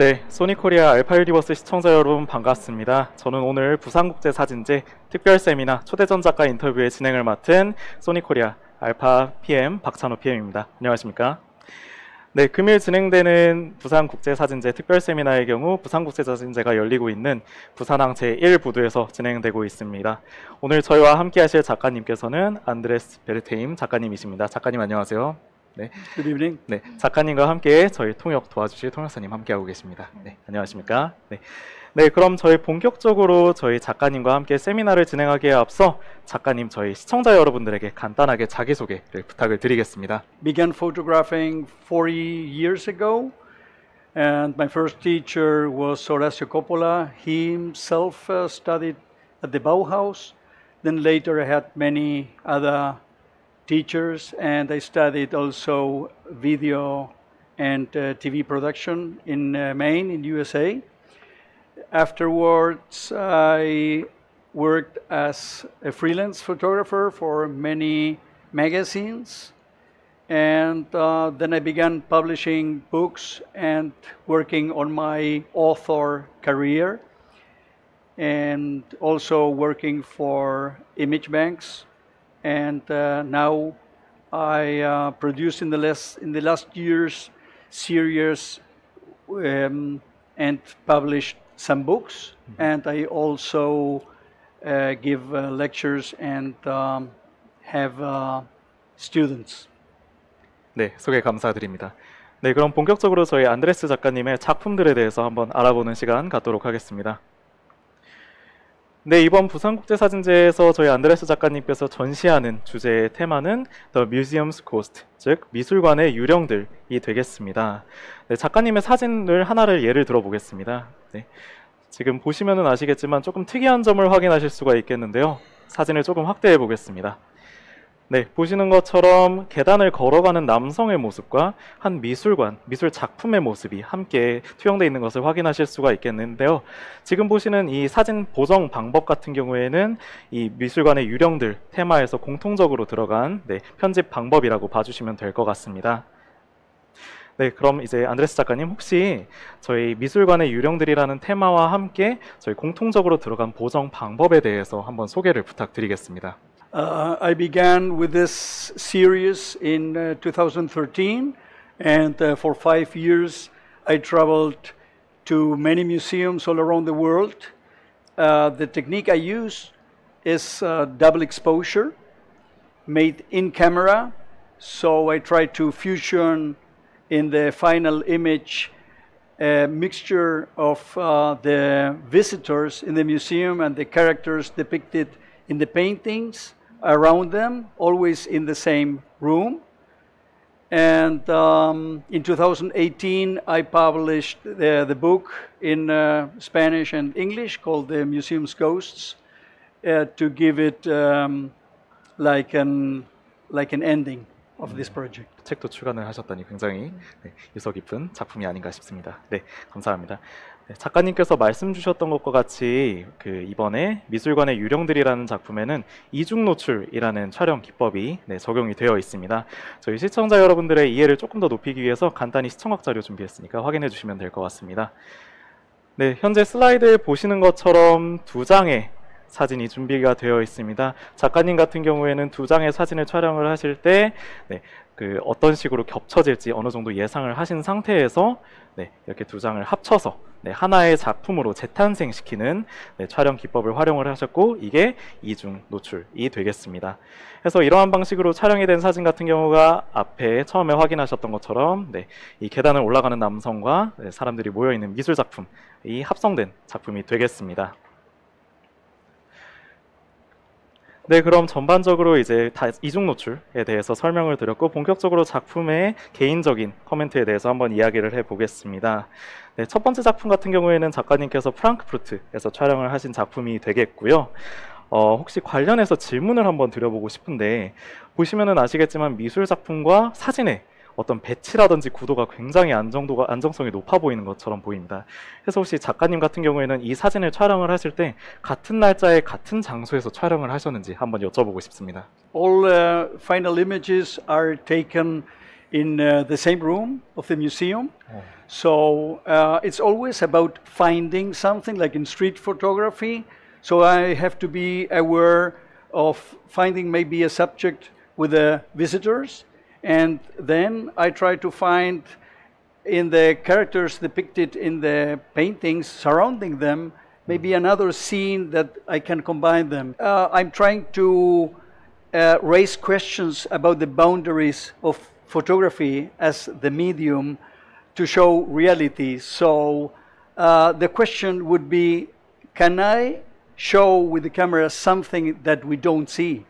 네, 소니코리아 알파 유니버스 시청자 여러분 반갑습니다. 저는 오늘 부산국제사진제 특별 세미나 초대전 작가 인터뷰의 진행을 맡은 소니코리아 알파 PM 박찬호 PM입니다. 안녕하십니까? 네, 금일 진행되는 부산국제사진제 특별 세미나의 경우 부산국제사진제가 열리고 있는 부산항 제1부두에서 진행되고 있습니다. 오늘 저희와 함께 하실 작가님께서는 안드레스 베르테임 작가님이십니다. 작가님 안녕하세요. 네. Good evening. 네, 작가님과 함께 저희 통역 도와주실 통역사님 함께하고 계십니다. 네, 안녕하십니까? 네. 네, 그럼 저희 본격적으로 저희 작가님과 함께 세미나를 진행하기에 앞서 작가님 저희 시청자 여러분들에게 간단하게 자기소개를 부탁을 드리겠습니다. Began photographing 40 years ago, and my first teacher was Horacio Coppola. He himself studied at the Bauhaus. Then later I had many other teachers, and I studied also video and TV production in Maine, in USA. Afterwards, I worked as a freelance photographer for many magazines, and then I began publishing books and working on my author career, and also working for image banks. And now I produced in the last years series and published some books. And I also give lectures and have students. 네, 소개 감사드립니다. 네, 그럼 본격적으로 저희 안드레스 작가님의 작품들에 대해서 한번 알아보는 시간 갖도록 하겠습니다. 네, 이번 부산국제사진제에서 저희 안드레스 작가님께서 전시하는 주제의 테마는 The Museum's Ghost, 즉 미술관의 유령들이 되겠습니다. 네, 작가님의 사진을 하나를 예를 들어보겠습니다. 네, 지금 보시면은 아시겠지만 조금 특이한 점을 확인하실 수가 있겠는데요. 사진을 조금 확대해 보겠습니다. 네, 보시는 것처럼 계단을 걸어가는 남성의 모습과 한 미술관, 미술 작품의 모습이 함께 투영되어 있는 것을 확인하실 수가 있겠는데요. 지금 보시는 이 사진 보정 방법 같은 경우에는 이 미술관의 유령들 테마에서 공통적으로 들어간 편집 방법이라고 봐주시면 될 것 같습니다. 네, 그럼 이제 안드레스 작가님 혹시 저희 미술관의 유령들이라는 테마와 함께 저희 공통적으로 들어간 보정 방법에 대해서 한번 소개를 부탁드리겠습니다. I began with this series in 2013, and for 5 years I traveled to many museums all around the world. The technique I use is double exposure, made in camera, so I try to fusion in the final image a mixture of the visitors in the museum and the characters depicted in the paintings around them, always in the same room. And in 2018, I published the book in Spanish and English called The Museum's Ghosts to give it like an ending of this project. 책도 출간을 하셨다니 굉장히 유서 깊은 작품이 아닌가 싶습니다. 네, 감사합니다. 네, 작가님께서 말씀 주셨던 것과 같이 이번에 미술관의 유령들이라는 작품에는 이중 노출이라는 촬영 기법이 적용이 되어 있습니다. 저희 시청자 여러분들의 이해를 조금 더 높이기 위해서 간단히 시청각 자료 준비했으니까 확인해 주시면 될 것 같습니다. 네, 현재 슬라이드에 보시는 것처럼 2장의 사진이 준비가 되어 있습니다. 작가님 같은 경우에는 2장의 사진을 촬영을 하실 때 어떤 식으로 겹쳐질지 어느 정도 예상을 하신 상태에서 이렇게 2장을 합쳐서 하나의 작품으로 재탄생시키는 촬영 기법을 활용을 하셨고, 이게 이중 노출이 되겠습니다. 그래서 이러한 방식으로 촬영이 된 사진 같은 경우가 앞에 처음에 확인하셨던 것처럼 이 계단을 올라가는 남성과 사람들이 모여있는 미술 작품이 합성된 작품이 되겠습니다. 네, 그럼 전반적으로 이제 이중 노출에 대해서 설명을 드렸고, 본격적으로 작품의 개인적인 코멘트에 대해서 한번 이야기를 해보겠습니다. 네, 첫 번째 작품 같은 경우에는 작가님께서 프랑크푸르트에서 촬영을 하신 작품이 되겠고요. 혹시 관련해서 질문을 한번 드려보고 싶은데, 보시면은 아시겠지만 미술 작품과 사진의 어떤 배치라든지 구도가 굉장히 안정성이 높아 보이는 것처럼 보입니다. 그래서 혹시 작가님 같은 경우에는 이 사진을 촬영을 하실 때 같은 날짜에 같은 장소에서 촬영을 하셨는지 한번 여쭤보고 싶습니다. All final images are taken in the same room of the museum. So it's always about finding something, like in street photography. So I have to be aware of finding maybe a subject with the visitors, and then I try to find in the characters depicted in the paintings surrounding them maybe another scene that I can combine them. I'm trying to raise questions about the boundaries of photography as the medium to show reality. So the question would be, can I show with the camera something that we don't see?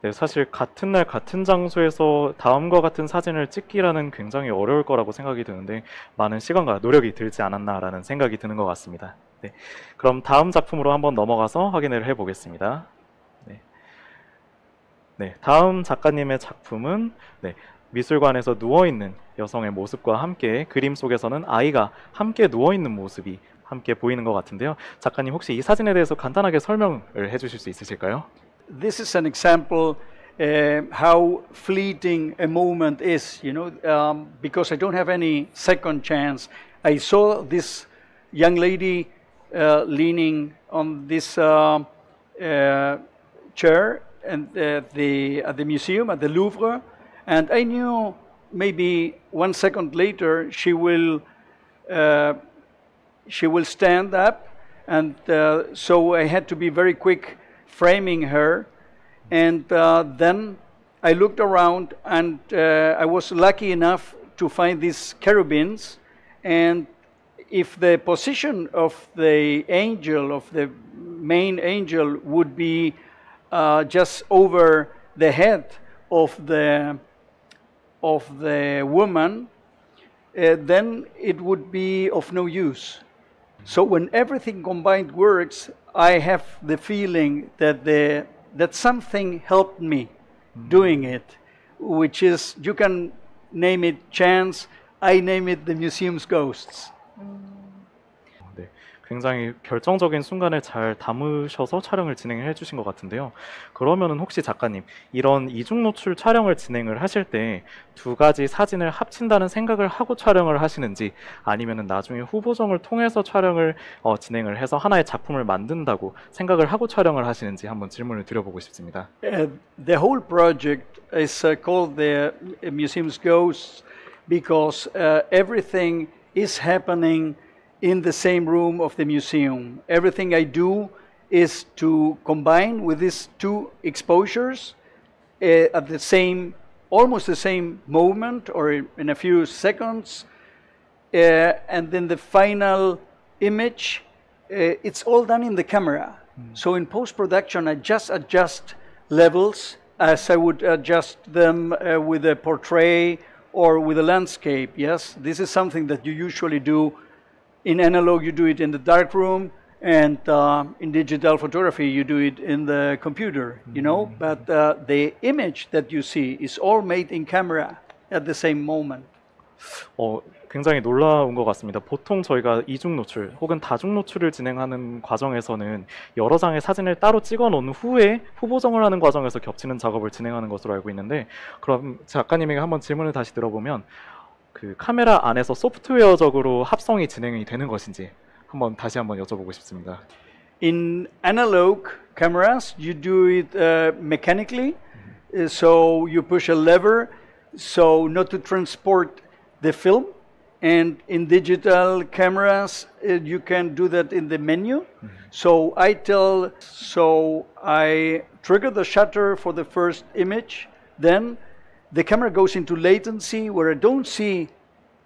네, 사실 같은 날 같은 장소에서 다음과 같은 사진을 찍기라는 굉장히 어려울 거라고 생각이 드는데 많은 시간과 노력이 들지 않았나라는 생각이 드는 것 같습니다. 네, 그럼 다음 작품으로 한번 넘어가서 확인을 해보겠습니다. 네, 다음 작가님의 작품은 미술관에서 누워있는 여성의 모습과 함께 그림 속에서는 아이가 함께 누워있는 모습이 함께 보이는 것 같은데요. 작가님 혹시 이 사진에 대해서 간단하게 설명을 해주실 수 있으실까요? This is an example how fleeting a moment is, you know, because I don't have any second chance. I saw this young lady leaning on this chair and at the museum, at the Louvre, and I knew maybe 1 second later she will stand up, and so I had to be very quick framing her, and then I looked around, and I was lucky enough to find these cherubins, and if the position of the angel, of the main angel, would be just over the head of the woman, then it would be of no use. So when everything combined works, I have the feeling that something helped me doing it, which is, you can name it chance, I name it the museum's ghosts. 네, 굉장히 결정적인 순간을 잘 담으셔서 촬영을 진행해 주신 것 같은데요. 그러면은 혹시 작가님, 이런 이중 노출 촬영을 진행을 하실 때 두 가지 사진을 합친다는 생각을 하고 촬영을 하시는지, 아니면은 나중에 후보정을 통해서 촬영을 진행을 해서 하나의 작품을 만든다고 생각을 하고 촬영을 하시는지 한번 질문을 드려보고 싶습니다. The whole project is called the Museum's Ghosts because everything is happening in the same room of the museum. Everything I do is to combine with these two exposures at the same, almost the same moment or in a few seconds, and then the final image, it's all done in the camera. So in post-production, I just adjust levels as I would adjust them with a portrait or with a landscape. Yes, this is something that you usually do. In analog, you do it in the dark room, and in digital photography, you do it in the computer, you know? But the image that you see is all made in camera at the same moment. 굉장히 놀라운 것 같습니다. 보통 저희가 이중 노출 혹은 다중 노출을 진행하는 과정에서는 여러 장의 사진을 따로 찍어 놓은 후에 후보정을 하는 과정에서 겹치는 작업을 진행하는 것으로 알고 있는데, 그럼 작가님에게 한번 질문을 다시 들어보면 그 카메라 안에서 소프트웨어적으로 합성이 진행이 되는 것인지 다시 한번 여쭤보고 싶습니다. In analog cameras, you do it mechanically. So you push a lever so not to transport the film. And in digital cameras, you can do that in the menu. So I trigger the shutter for the first image. Then the camera goes into latency where I don't see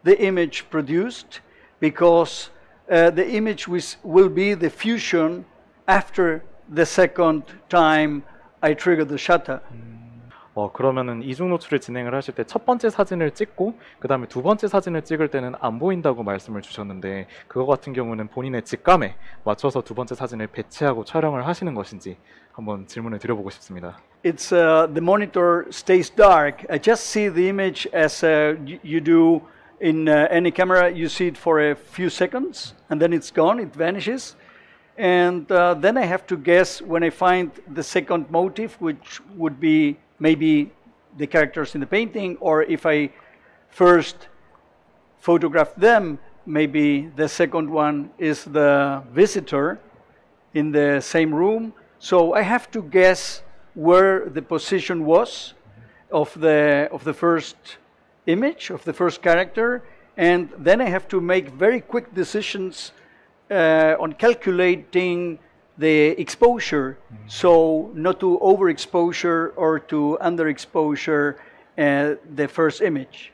the image produced, because the image will be the fusion after the second time I trigger the shutter. 그러면은 이중 노출을 진행을 하실 때 첫 번째 사진을 찍고 그 다음에 두 번째 사진을 찍을 때는 안 보인다고 말씀을 주셨는데, 그거 같은 경우는 본인의 직감에 맞춰서 두 번째 사진을 배치하고 촬영을 하시는 것인지 한번 질문을 드려보고 싶습니다. It's the monitor stays dark. I just see the image as you do in any camera. You see it for a few seconds and then it's gone, it vanishes. And then I have to guess when I find the second motif, which would be maybe the characters in the painting, or if I first photograph them, maybe the second one is the visitor in the same room. So I have to guess where the position was of the first image, of the first character, and then I have to make very quick decisions on calculating the exposure, so not to overexposure or to underexposure the first image.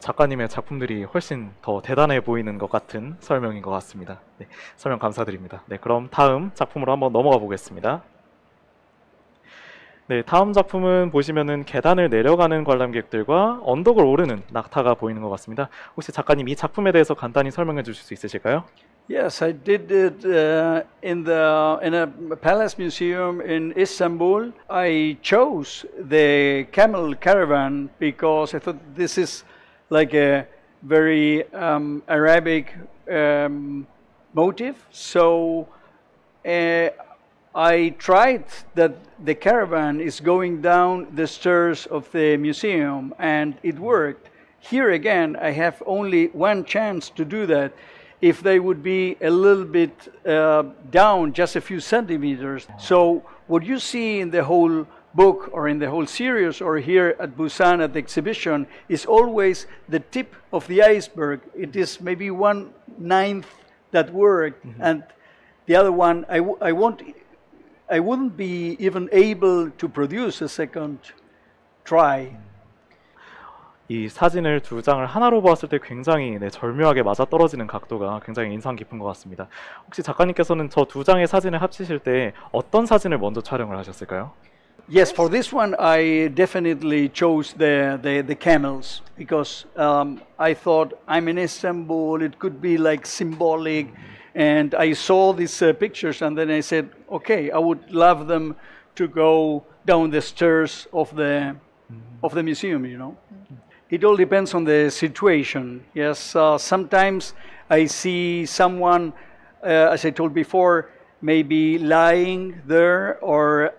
작가님의 작품들이 훨씬 더 대단해 보이는 것 같은 설명인 것 같습니다. 네, 설명 감사드립니다. 네, 그럼 다음 작품으로 한번 넘어가 보겠습니다. 네, 다음 작품은 보시면은 계단을 내려가는 관람객들과 언덕을 오르는 낙타가 보이는 것 같습니다. 혹시 작가님 이 작품에 대해서 간단히 설명해 주실 수 있으실까요? Yes, I did it in a palace museum in Istanbul. I chose the camel caravan because I thought this is like a very Arabic motive. So I tried that the caravan is going down the stairs of the museum, and it worked. Here again, I have only one chance to do that. If they would be a little bit down, just a few centimeters. So what you see in the whole book or in the whole series or here at Busan at the exhibition is always the tip of the iceberg. It is maybe 1/9 that worked, and the other one I wouldn't be even able to produce a second try. 이 사진을 두 장을 하나로 보았을 때 굉장히 절묘하게 맞아떨어지는 각도가 굉장히 인상 깊은 것 같습니다. 혹시 작가님께서는 저 두 장의 사진을 합치실 때 어떤 사진을 먼저 촬영을 하셨을까요? Yes, for this one I definitely chose the camels because I thought I'm in Istanbul, it could be like symbolic, and I saw these pictures and then I said, okay, I would love them to go down the stairs of the museum, you know. It all depends on the situation. Yes, sometimes I see someone, as I told before, maybe lying there, or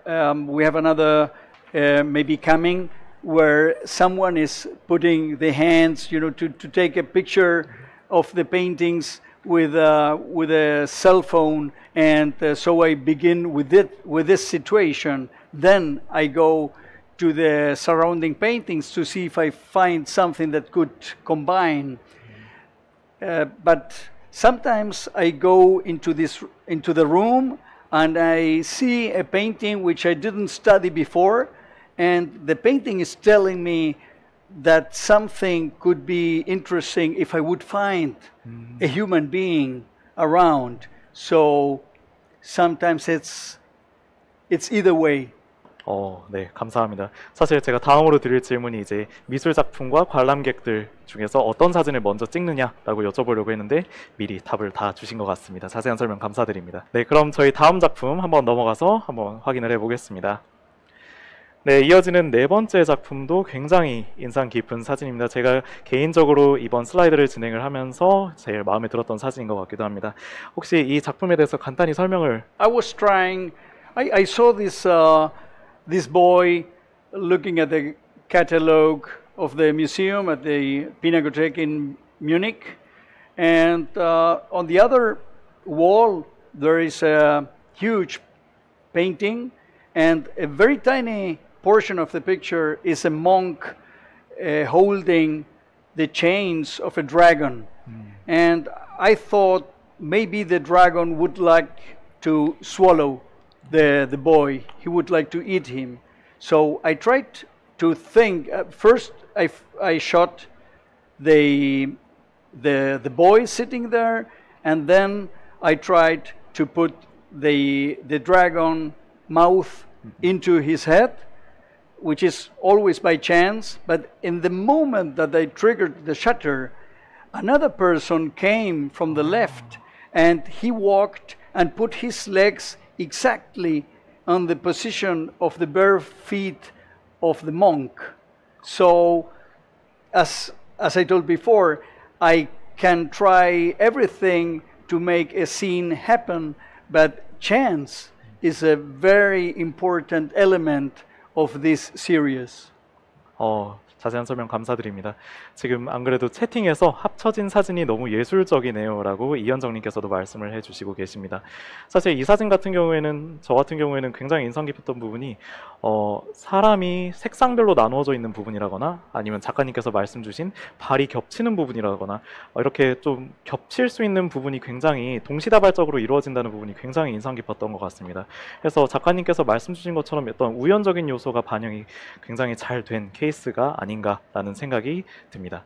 we have another maybe coming where someone is putting the hands, you know, to take a picture of the paintings with a cell phone, and so I begin with this situation. Then I go to the surrounding paintings to see if I find something that could combine. But sometimes I go into the room and I see a painting which I didn't study before, and the painting is telling me that something could be interesting if I would find a human being around. So sometimes it's either way. 네, 감사합니다. 사실 제가 다음으로 드릴 질문이 이제 미술 작품과 관람객들 중에서 어떤 사진을 먼저 찍느냐라고 여쭤보려고 했는데 미리 답을 다 주신 것 같습니다. 자세한 설명 감사드립니다. 네, 그럼 저희 다음 작품 한번 넘어가서 한번 확인을 해보겠습니다. 네, 이어지는 네 번째 작품도 굉장히 인상 깊은 사진입니다. 제가 개인적으로 이번 슬라이드를 진행을 하면서 제일 마음에 들었던 사진인 것 같기도 합니다. 혹시 이 작품에 대해서 간단히 설명을 I saw this boy looking at the catalog of the museum at the Pinakothek in Munich, and on the other wall there is a huge painting, and a very tiny portion of the picture is a monk holding the chains of a dragon. And I thought maybe the dragon would like to swallow the boy. He would like to eat him. So I tried to think. First, I shot the boy sitting there, and then I tried to put the dragon mouth into his head, which is always by chance. But in the moment that I triggered the shutter, another person came from the left, and he walked and put his legs exactly on the position of the bare feet of the monk. So, as I told before, I can try everything to make a scene happen, but chance is a very important element of this series. 자세한 설명 감사드립니다. 지금 안 그래도 채팅에서 합쳐진 사진이 너무 예술적이네요 라고 이현정님께서도 말씀을 해주시고 계십니다. 사실 이 사진 같은 경우에는 저 같은 경우에는 굉장히 인상 깊었던 부분이 사람이 색상별로 나누어져 있는 부분이라거나 아니면 작가님께서 말씀 주신 발이 겹치는 부분이라거나 이렇게 좀 겹칠 수 있는 부분이 굉장히 동시다발적으로 이루어진다는 부분이 굉장히 인상 깊었던 것 같습니다. 그래서 작가님께서 말씀 주신 것처럼 어떤 우연적인 요소가 반영이 굉장히 잘 된 케이스가 아닌가라는 생각이 듭니다.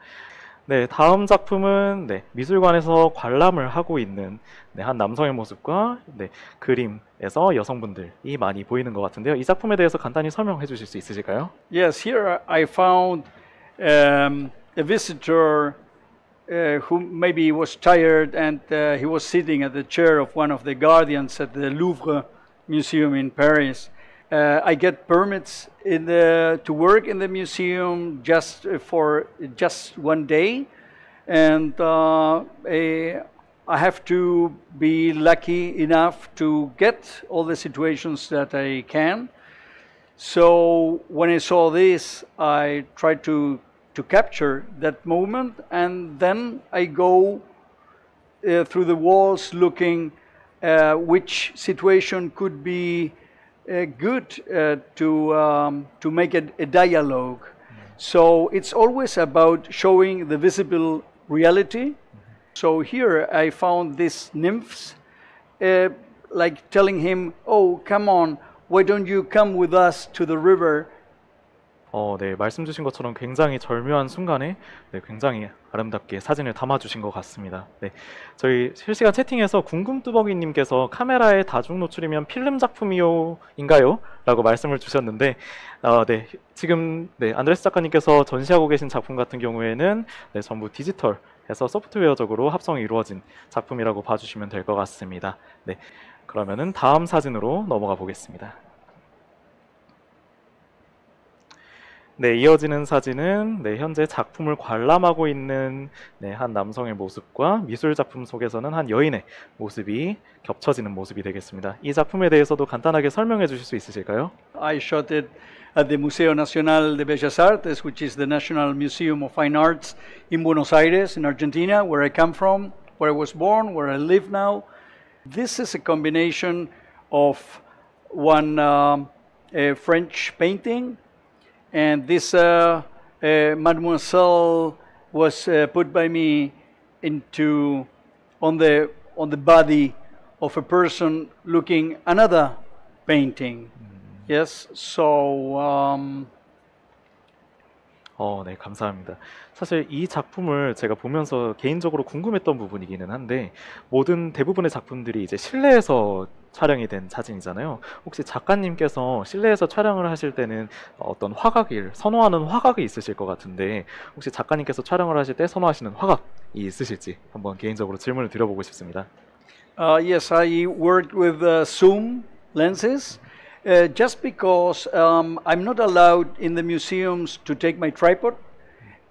네, 다음 작품은 미술관에서 관람을 하고 있는 한 남성의 모습과 그림에서 여성분들이 많이 보이는 것 같은데요. 이 작품에 대해서 간단히 설명해 주실 수 있으실까요? Yes, here I found a visitor who maybe was tired and he was sitting at the chair of one of the guardians at the Louvre Museum in Paris. I get permits to work in the museum just for just one day, and I have to be lucky enough to get all the situations that I can. So when I saw this, I tried to capture that moment, and then I go through the walls looking which situation could be good to make a dialogue. So it's always about showing the visible reality. So here I found these nymphs like telling him, "Oh, come on, why don't you come with us to the river?" 네, 말씀 주신 것처럼 굉장히 절묘한 순간에 굉장히 아름답게 사진을 담아주신 것 같습니다. 네, 저희 실시간 채팅에서 궁금뚜벅이님께서 카메라에 다중 노출이면 필름 작품인가요? 라고 말씀을 주셨는데 지금 안드레스 작가님께서 전시하고 계신 작품 같은 경우에는 전부 디지털해서 소프트웨어적으로 합성이 이루어진 작품이라고 봐주시면 될 것 같습니다. 네, 그러면은 다음 사진으로 넘어가 보겠습니다. 네, 이어지는 사진은 현재 작품을 관람하고 있는 한 남성의 모습과 미술 작품 속에서는 한 여인의 모습이 겹쳐지는 모습이 되겠습니다. 이 작품에 대해서도 간단하게 설명해 주실 수 있으실까요? I shot it at the Museo Nacional de Bellas Artes, which is the National Museum of Fine Arts in Buenos Aires, in Argentina, where I come from, where I was born, where I live now. This is a combination of one French painting, and this Mademoiselle was put by me on the body of a person looking another painting. Yes, so 네, 감사합니다. 사실 이 작품을 제가 보면서 개인적으로 궁금했던 부분이기는 한데 대부분의 작품들이 이제 실내에서 촬영이 된 사진이잖아요. 혹시 작가님께서 실내에서 촬영을 하실 때는 어떤 선호하는 화각이 있으실 것 같은데 혹시 작가님께서 촬영을 하실 때 선호하시는 화각이 있으실지 한번 개인적으로 질문을 드려보고 싶습니다. Yes, I worked with zoom lenses. Just because I'm not allowed in the museums to take my tripod,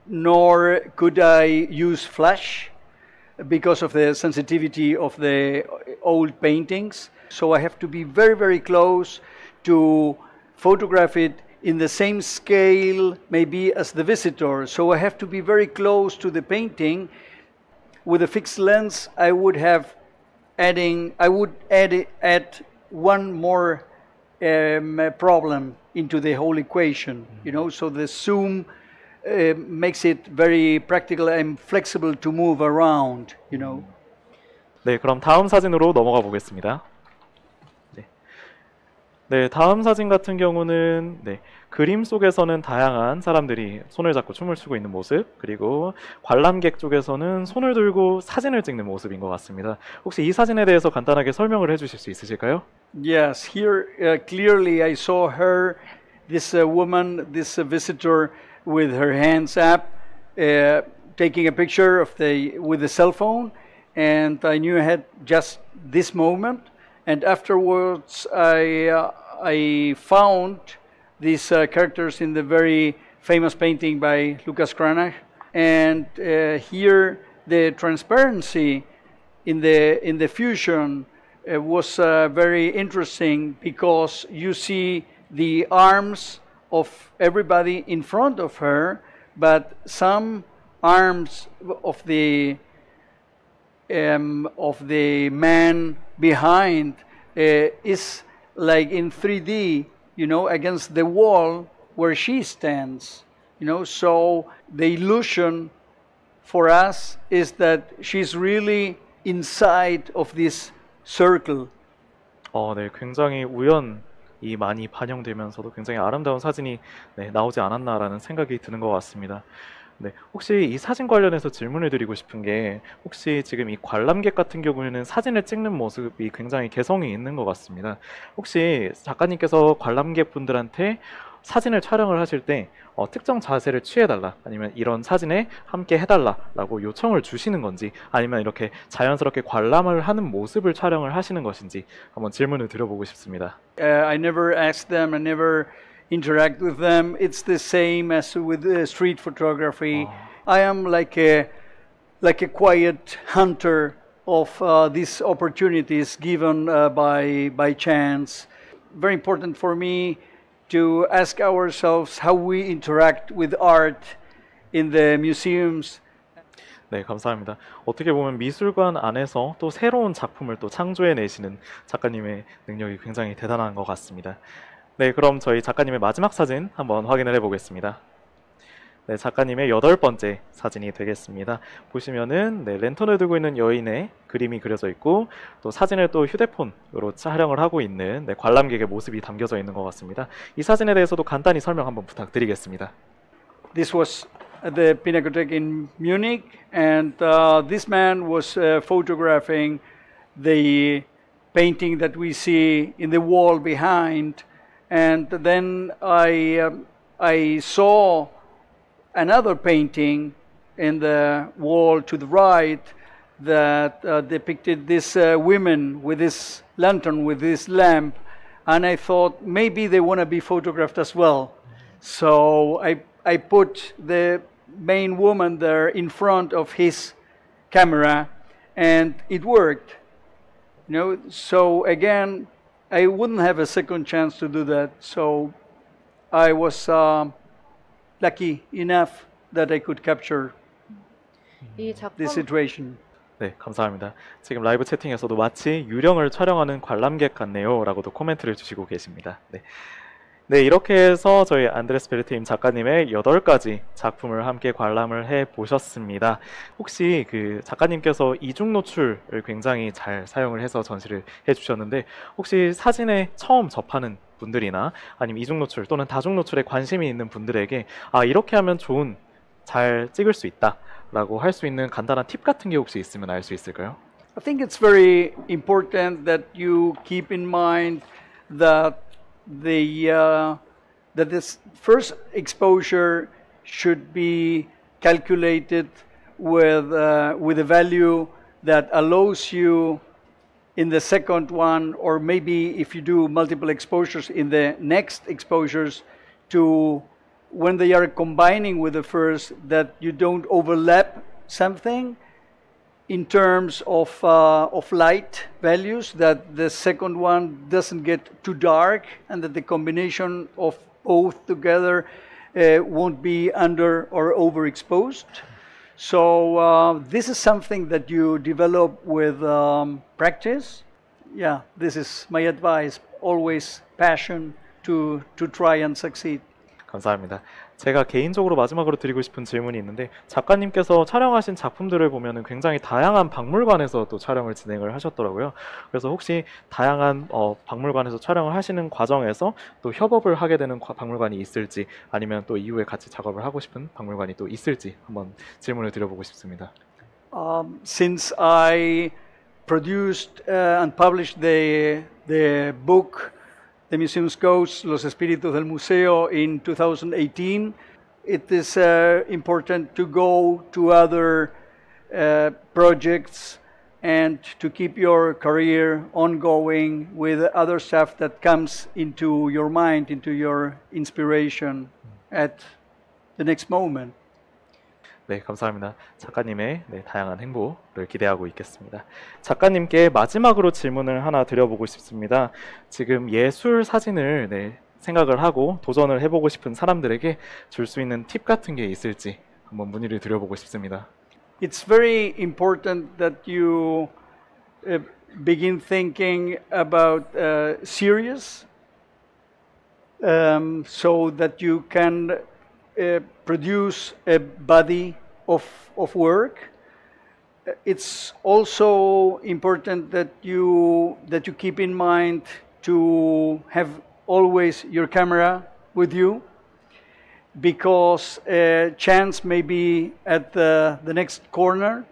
nor could I use flash because of the sensitivity of the old paintings. So I have to be very, very close to photograph it in the same scale maybe as the visitor. So I have to be very close to the painting. With a fixed lens, I would add one more problem into the whole equation, so the zoom makes it very practical and flexible to move around, 네, 그럼 다음 사진으로 넘어가 보겠습니다. 네, 다음 사진 같은 경우는 그림 속에서는 다양한 사람들이 손을 잡고 춤을 추고 있는 모습, 그리고 관람객 쪽에서는 손을 들고 사진을 찍는 모습인 것 같습니다. 혹시 이 사진에 대해서 간단하게 설명을 해주실 수 있으실까요? Yes, here clearly I saw her, this woman, this visitor with her hands up, taking a picture with a cell phone, and I knew I had just this moment. And afterwards, I found these characters in the very famous painting by Lucas Cranach, and here the transparency in the fusion was very interesting because you see the arms of everybody in front of her, but some arms of the man behind is like in 3D, you know, against the wall where she stands. You know, so the illusion for us is that she's really inside of this circle. 네, 굉장히 우연이 많이 반영되면서도 굉장히 아름다운 사진이 네, 나오지 않았나라는 생각이 드는 것 같습니다. 네, 혹시 이 사진 관련해서 질문을 드리고 싶은 게 혹시 지금 이 관람객 같은 경우에는 사진을 찍는 모습이 굉장히 개성이 있는 것 같습니다. 혹시 작가님께서 관람객 분들한테 사진을 촬영을 하실 때 특정 자세를 취해달라 아니면 이런 사진에 함께 해달라라고 요청을 주시는 건지 아니면 이렇게 자연스럽게 관람을 하는 모습을 촬영을 하시는 것인지 한번 질문을 드려보고 싶습니다. I never ask them, I never interact with them. It's the same as with street photography. I am like a quiet hunter of these opportunities given by chance. Very important for me to ask ourselves how we interact with art in the museums. 네, 감사합니다. 어떻게 보면 미술관 안에서 또 새로운 작품을 또 창조해내시는 작가님의 능력이 굉장히 대단한 것 같습니다. 네, 그럼 저희 작가님의 마지막 사진 한번 확인을 해보겠습니다. 네, 작가님의 8번째 사진이 되겠습니다. 보시면은 네, 랜턴을 들고 있는 여인의 그림이 그려져 있고 또 사진을 또 휴대폰으로 촬영을 하고 있는 네, 관람객의 모습이 담겨져 있는 것 같습니다. 이 사진에 대해서도 간단히 설명 한번 부탁드리겠습니다. This was at the Pinakothek in Munich, and this man was photographing the painting that we see in the wall behind, and then I saw another painting in the wall to the right that depicted this women with this lantern, with this lamp, and I thought maybe they want to be photographed as well. So I put the main woman there in front of his camera, and it worked. You know, so again, I wouldn't have a second chance to do that. So I was lucky enough that I could capture 이 작품 this situation. 네, 감사합니다. 지금 라이브 채팅에서도 마치 유령을 촬영하는 관람객 같네요 라고도 코멘트를 주시고 계십니다. 네. 네, 이렇게 해서 저희 안드레스 베르테임 작가님의 8가지 작품을 함께 관람을 해 보셨습니다. 혹시 그 작가님께서 이중 노출을 굉장히 잘 사용을 해서 전시를 해 주셨는데 혹시 사진에 처음 접하는 분들이나 아니면 이중 노출 또는 다중 노출에 관심이 있는 분들에게 이렇게 하면 잘 찍을 수 있다 라고 할 수 있는 간단한 팁 같은 게 혹시 있으면 알 수 있을까요? I think it's very important that you keep in mind that that this first exposure should be calculated with a value that allows you in the second one, or maybe if you do multiple exposures in the next exposures, to when they are combining with the first, that you don't overlap something in terms of light values, that the second one doesn't get too dark, and that the combination of both together won't be under or overexposed. So this is something that you develop with practice. Yeah, this is my advice. Always passion to try and succeed. 감사합니다. 제가 개인적으로 마지막으로 드리고 싶은 질문이 있는데 작가님께서 촬영하신 작품들을 보면 굉장히 다양한 박물관에서 또 촬영을 진행을 하셨더라고요. 그래서 혹시 다양한 박물관에서 촬영을 하시는 과정에서 또 협업을 하게 되는 박물관이 있을지 아니면 또 이후에 같이 작업을 하고 싶은 박물관이 또 있을지 한번 질문을 드려보고 싶습니다. Since I produced and published the book The Museum's Ghosts, Los Espíritus del Museo in 2018. It is important to go to other projects and to keep your career ongoing with other stuff that comes into your mind, into your inspiration at the next moment. 네, 감사합니다. 작가님의 다양한 행보를 기대하고 있겠습니다. 작가님께 마지막으로 질문을 하나 드려보고 싶습니다. 지금 예술 사진을 생각을 하고 도전을 해보고 싶은 사람들에게 줄 수 있는 팁 같은 게 있을지 한번 문의를 드려보고 싶습니다. It's very important that you begin thinking about series so that you can produce a body of work. It's also important that you keep in mind to have always your camera with you, because chance may be at the next corner.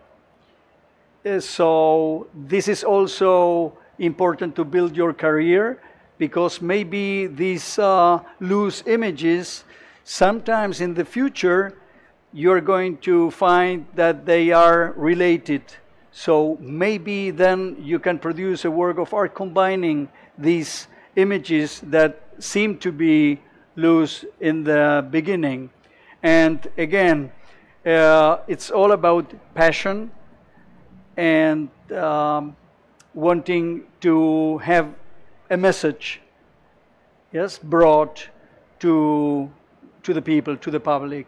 So this is also important to build your career, because maybe these loose images, sometimes in the future, you're going to find that they are related. So maybe then you can produce a work of art combining these images that seem to be loose in the beginning. And again, it's all about passion and wanting to have a message, yes, brought to the people, to the public,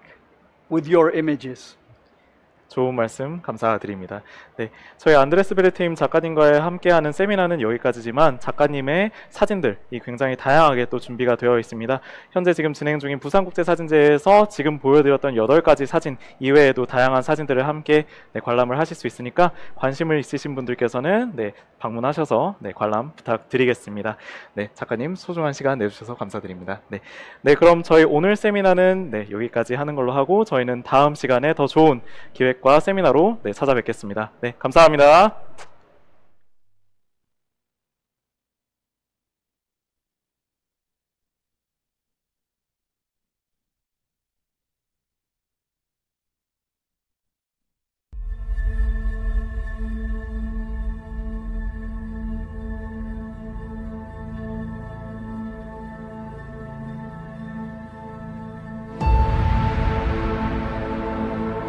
with your images. 좋은 말씀 감사드립니다. 네, 저희 안드레스 베르테임 작가님과 함께하는 세미나는 여기까지지만 작가님의 사진들이 굉장히 다양하게 또 준비가 되어 있습니다. 현재 지금 진행 중인 부산국제사진제에서 지금 보여드렸던 8가지 사진 이외에도 다양한 사진들을 함께 관람을 하실 수 있으니까 관심을 있으신 분들께서는 방문하셔서 관람 부탁드리겠습니다. 네, 작가님 소중한 시간 내주셔서 감사드립니다. 네, 그럼 저희 오늘 세미나는 여기까지 하는 걸로 하고 저희는 다음 시간에 더 좋은 기획 과 세미나로 찾아뵙겠습니다. 네, 감사합니다.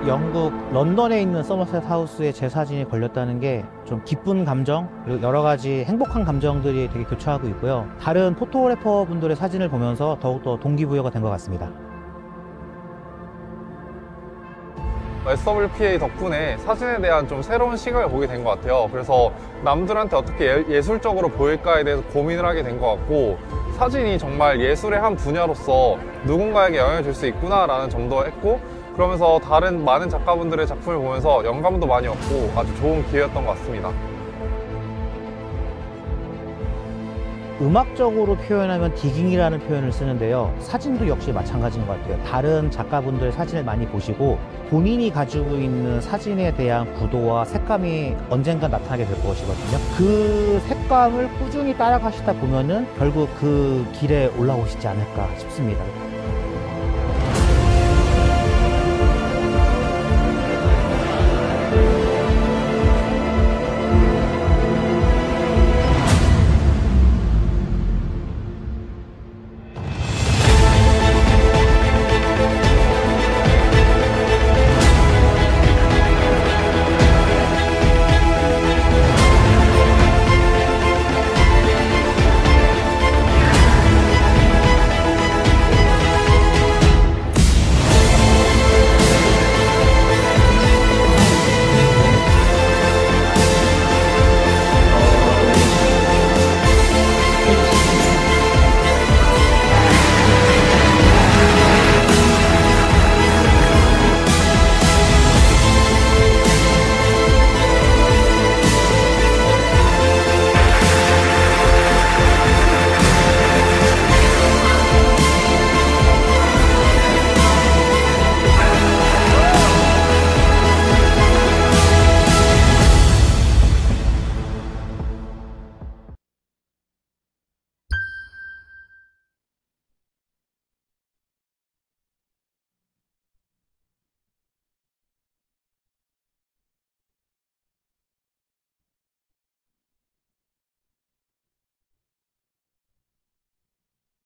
영국 런던에 있는 서머셋 하우스에 제 사진이 걸렸다는 게 좀 기쁜 감정, 그리고 여러 가지 행복한 감정들이 되게 교차하고 있고요. 다른 포토그래퍼 분들의 사진을 보면서 더욱더 동기부여가 된 것 같습니다. SWPA 덕분에 사진에 대한 좀 새로운 시각을 보게 된 것 같아요. 그래서 남들한테 어떻게 예술적으로 보일까에 대해서 고민을 하게 된 것 같고, 사진이 정말 예술의 한 분야로서 누군가에게 영향을 줄 수 있구나 라는 점도 했고, 그러면서 다른 많은 작가분들의 작품을 보면서 영감도 많이 얻고 아주 좋은 기회였던 것 같습니다. 음악적으로 표현하면 디깅이라는 표현을 쓰는데요. 사진도 역시 마찬가지인 것 같아요. 다른 작가분들의 사진을 많이 보시고 본인이 가지고 있는 사진에 대한 구도와 색감이 언젠가 나타나게 될 것이거든요. 그 색감을 꾸준히 따라가시다 보면은 결국 그 길에 올라오시지 않을까 싶습니다.